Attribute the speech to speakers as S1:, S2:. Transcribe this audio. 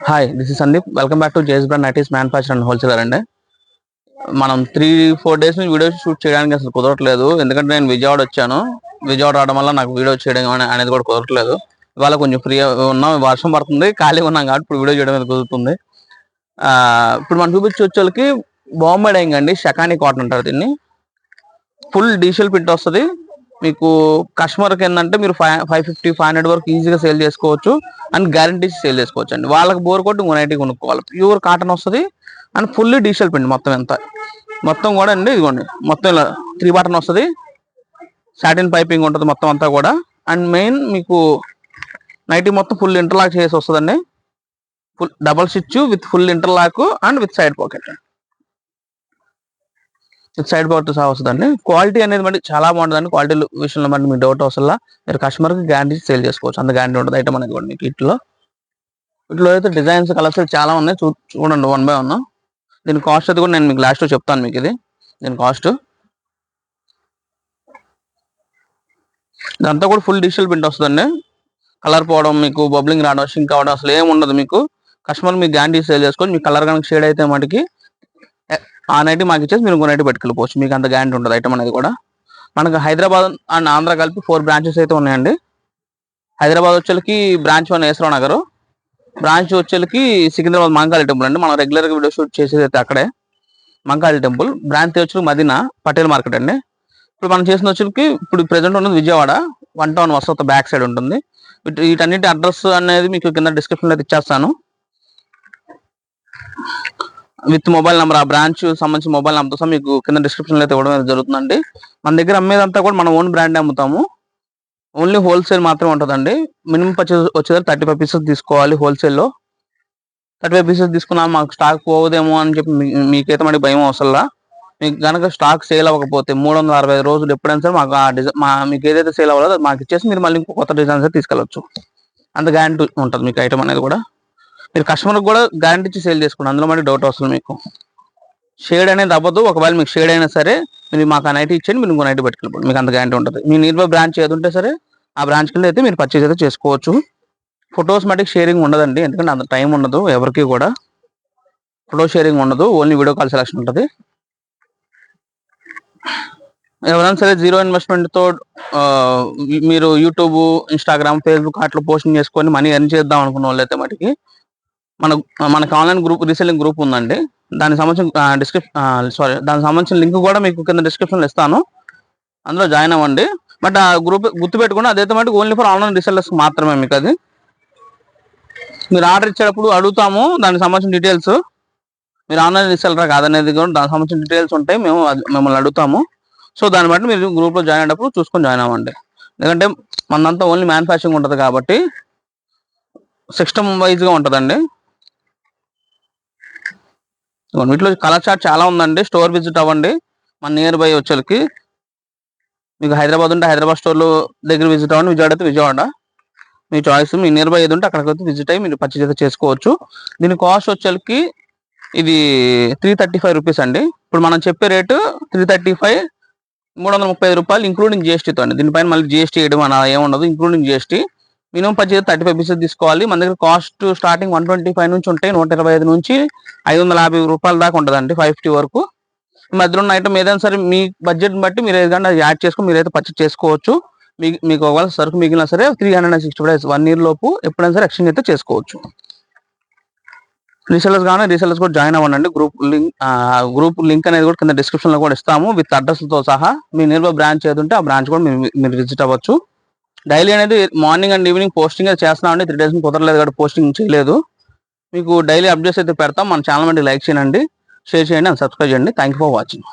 S1: Hi, this is Sandeep. Welcome back to JS brand nighties manufacture and wholesaler అండి. మనం 3-4 days నుంచి video shoot చేయడానికి అసలు కుదరట్లేదు. ఎందుకంటే నేను విజయవాడ వచ్చాను. విజయవాడ రావడం వల్ల నాకు వీడియో చేయడం అనేది కూడా కుదరట్లేదు. ఇవాళ కొంచెం ఫ్రీ ఉన్నాం, వర్షం పడుతుంది, ఖాళీగా ఉన్నాం కాబట్టి ఇప్పుడు వీడియో చేయడం అనేది కుదురుతుంది. ఇప్పుడు మనం చూపించే వచ్చేకి బాంబే డైయింగ్ అండి, షకానీ కాటన్ అంటారు దీన్ని. ఫుల్ డీజిల్ ప్రింట్ వస్తుంది. మీకు కస్టమర్కి ఏంటంటే మీరు 550-500 వరకు ఈజీగా సేల్ చేసుకోవచ్చు అండ్ గ్యారంటీ సేల్ చేసుకోవచ్చు అండి. వాళ్ళకి బోర్ కొట్టి 180 కొనుక్కోవాలి. ప్యూర్ కాటన్ వస్తుంది అండ్ ఫుల్లీ డీజిల్ ప్రింట్ మొత్తం ఎంత మొత్తం కూడా అండి. ఇదిగోండి మొత్తం ఇలా 3 బటన్ వస్తుంది, సాటిన్ పైపింగ్ ఉంటుంది మొత్తం అంతా కూడా. అండ్ మెయిన్ మీకు నైటీ మొత్తం ఫుల్ ఇంటర్లాక్ చేసి వస్తుందండి. Full double stitch with full interlock and with side pocket. Side pocket సహా వస్తుందండి. క్వాలిటీ అనేది మరి చాలా బాగుంటుందండి. క్వాలిటీ విషయంలో మరి మీ డౌట్ అవసరం మీరు కస్టమర్కి గ్యారంటీ సేల్ చేసుకోవచ్చు. అంత గ్యారంటీ ఉంటుంది ఐటమ్ అనేది కూడా మీకు వీటిలో అయితే డిజైన్స్ కలర్స్ చాలా ఉన్నాయి. చూడండి 1 by 1. దీని కాస్ట్ అది కూడా నేను మీకు లాస్ట్లో చెప్తాను. మీకు ఇది దీని కాస్ట్ ఇదంతా కూడా ఫుల్ డిజిటల్ ప్రింట్ వస్తుందండి. కలర్ పోవడం, మీకు బబ్లింగ్ రావడం, షింక్ అవ్వడం అసలు ఏమి ఉండదు. మీకు కస్టమర్ మీకు గ్యారంటీ సేల్ చేసుకోవచ్చు. మీకు కలర్ కనుక షేడ్ అయితే మనకి ఆ నైట్ మాకు ఇచ్చేసి మీరు ఇంకో నైట్ పెట్టుకెళ్ళిపోవచ్చు. మీకు అంత గ్యారంటీ ఉంటుంది ఐటమ్ అనేది కూడా. మనకు హైదరాబాద్ అండ్ ఆంధ్ర కలిపి 4 బ్రాంచెస్ అయితే ఉన్నాయండి. హైదరాబాద్ వచ్చేకి బ్రాంచ్ 1 ఏసరావు నగర్, బ్రాంచ్ వచ్చేకి సికింద్రాబాద్ మంకాళి టెంపుల్ అండి. మనం రెగ్యులర్గా వీడియో షూట్ చేసేది అయితే అక్కడే మంకాళి టెంపుల్. బ్రాంచ్ వచ్చి మదీనా పటేల్ మార్కెట్ అండి. ఇప్పుడు మనం చేసిన వచ్చేకి ఇప్పుడు ప్రెజెంట్ ఉన్నది విజయవాడ 1 టౌన్ వసత బ్యాక్ సైడ్ ఉంటుంది. వీటన్నిటి అడ్రస్ అనేది మీకు కింద డిస్క్రిప్షన్లో అయితే ఇచ్చేస్తాను విత్ మొబైల్ నెంబర్. ఆ బ్రాంచ్ సంబంధించి మొబైల్ నెంబర్తో సహా మీకు కింద డిస్క్రిప్షన్లో అయితే ఇవ్వడం జరుగుతుందండి. మన దగ్గర అమ్మేదంతా కూడా మన ఓన్ బ్రాండ్ అమ్ముతాము. ఓన్లీ హోల్సేల్ మాత్రమే ఉంటుందండి. మినిమం పర్చేస్ వచ్చేసరికి 35 పీసెస్ తీసుకోవాలి. హోల్సేల్లో 35 పీసెస్ తీసుకున్నా మాకు స్టాక్ పోదేమో అని చెప్పి మీకైతే మనకి భయం అవసరంలా. మీకు కనుక స్టాక్ సేల్ అవ్వకపోతే 365 రోజులు ఎప్పుడైనా సరే మాకు ఆ డిజైన్ మీకు ఏదైతే సేల్ అవ్వాలో అది మాకు ఇచ్చేసి మీరు మళ్ళీ ఇంకో కొత్త డిజైన్స్ అయితే తీసుకెళ్ళచ్చు. అంత గ్యారంటీ ఉంటుంది మీకు ఐటమ్ అనేది కూడా. మీరు కస్టమర్కి కూడా గ్యారంటీ ఇచ్చి సేల్ చేసుకోండి. అందులో మళ్ళీ డౌట్ వస్తుంది. మీకు షేడ్ అనేది అవ్వదు. ఒకవేళ మీకు షేడ్ అయినా సరే మీరు మాకు ఆ నైట్ ఇచ్చేయండి, మీరు ఇంకో నైట్ పెట్టుకెళ్ళిపోండి. మీకు అంత గ్యారంటీ ఉంటుంది. మీ నియర్ బై బ్రాంచ్ ఏది ఉంటే సరే ఆ బ్రాంచ్ కింద అయితే మీరు పర్చేస్ అయితే చేసుకోవచ్చు. ఫొటోస్ మటుకు షేరింగ్ ఉండదండి, ఎందుకంటే అంత టైం ఉండదు ఎవరికి కూడా. ఫోటో షేరింగ్ ఉండదు, ఓన్లీ వీడియో కాల్ సెలెక్షన్ ఉంటుంది. ఎవరైనా సరే 0 ఇన్వెస్ట్మెంట్తో మీరు యూట్యూబ్, ఇన్స్టాగ్రామ్, ఫేస్బుక్ అట్లా పోస్టింగ్ చేసుకొని మనీ ఎర్న్ చేద్దాం అనుకున్న వాళ్ళు అయితే మటుకి మనకు ఆన్లైన్ గ్రూప్ రీసెల్లింగ్ గ్రూప్ ఉందండి. దానికి సంబంధించిన దానికి సంబంధించిన లింక్ కూడా మీకు కింద డిస్క్రిప్షన్లో ఇస్తాను. అందులో జాయిన్ అవ్వండి. బట్ ఆ గ్రూప్ గుర్తుపెట్టుకుని అదైతే మటుకు ఓన్లీ ఫర్ ఆన్లైన్ రీసెల్లర్స్ మాత్రమే. మీకు అది మీరు ఆర్డర్ ఇచ్చేటప్పుడు అడుగుతాము దానికి సంబంధించిన డీటెయిల్స్. మీరు ఆన్లైన్ రీసెల్లరా కాదనేది కూడా దానికి సంబంధించిన డీటెయిల్స్ ఉంటాయి. మిమ్మల్ని అడుగుతాము. సో దాన్ని బట్టి మీరు గ్రూప్లో జాయిన్ అయినప్పుడు చూసుకొని జాయిన్ అవ్వండి. ఎందుకంటే మనంతా ఓన్లీ మ్యానుఫ్యాక్చరింగ్ ఉంటుంది కాబట్టి సిస్టమ్ వైజ్గా ఉంటుందండి. వీటిలో కలర్ చార్ట్ చాలా ఉందండి. స్టోర్ విజిట్ అవ్వండి. మన నియర్ బై వచ్చేకి మీకు హైదరాబాద్ ఉంటే హైదరాబాద్ స్టోర్లో దగ్గర విజిట్ అవ్వండి. విజయవాడ అయితే విజయవాడ, మీ చాయిస్. మీ నియర్ బై ఏది ఉంటే అక్కడికి విజిట్ అయ్యి మీరు పర్చేజ్ అయితే చేసుకోవచ్చు. దీని కాస్ట్ వచ్చేకి ఇది 335 రూపీస్ అండి. ఇప్పుడు మనం చెప్పే రేటు 335, 335 రూపాయలు ఇంక్లూడింగ్ జిఎస్టీతో అండి. దీనిపైన మళ్ళీ జిఎస్టీ వేయడం అలా ఏముండదు, including GST. Minimum purchase 35 pieces తీసుకోవాలి. మన దగ్గర కాస్ట్ స్టార్టింగ్ 125 నుంచి ఉంటాయి. 125 నుంచి 550 రూపాయల దాకా ఉంటుందండి, 550 వరకు. మధ్యలో ఉన్న ఐటమ్ ఏదైనా సరే మీ బడ్జెట్ బట్టి మీరు ఏదైనా యాడ్ చేసుకుని మీరైతే పర్చేజ్ చేసుకోవచ్చు. మీకు ఒకవేళ సరుకు మిగిలినా సరే 365 days 1 year లోపు ఎప్పుడైనా సరే ఎక్స్చేంజ్ అయితే చేసుకోవచ్చు. రీసెల్లర్స్ కానీ రీసెల్లర్స్ కూడా జాయిన్ అవ్వండి. గ్రూప్ లింక్ అనేది కూడా కింద డిస్క్రిప్షన్లో కూడా ఇస్తాము విత్ అడ్రస్తో సహా. మీ నియర్ బై బ్రాంచ్ ఏది ఉంటే ఆ బ్రాంచ్ కూడా మీరు విజిట్ అవ్వచ్చు. డైలీ అనేది మార్నింగ్ అండ్ ఈవినింగ్ పోస్టింగ్ అయితే చేస్తున్నామండి. 3 days కుదరలేదు కాబట్టి పోస్టింగ్ చేయలేదు. మీకు డైలీ అప్డేట్స్ అయితే పెడతాం. మన ఛానల్ అంటే లైక్ చేయండి, షేర్ చేయండి అండ్ సబ్స్క్రైబ్ చేయండి. Thank you for watching.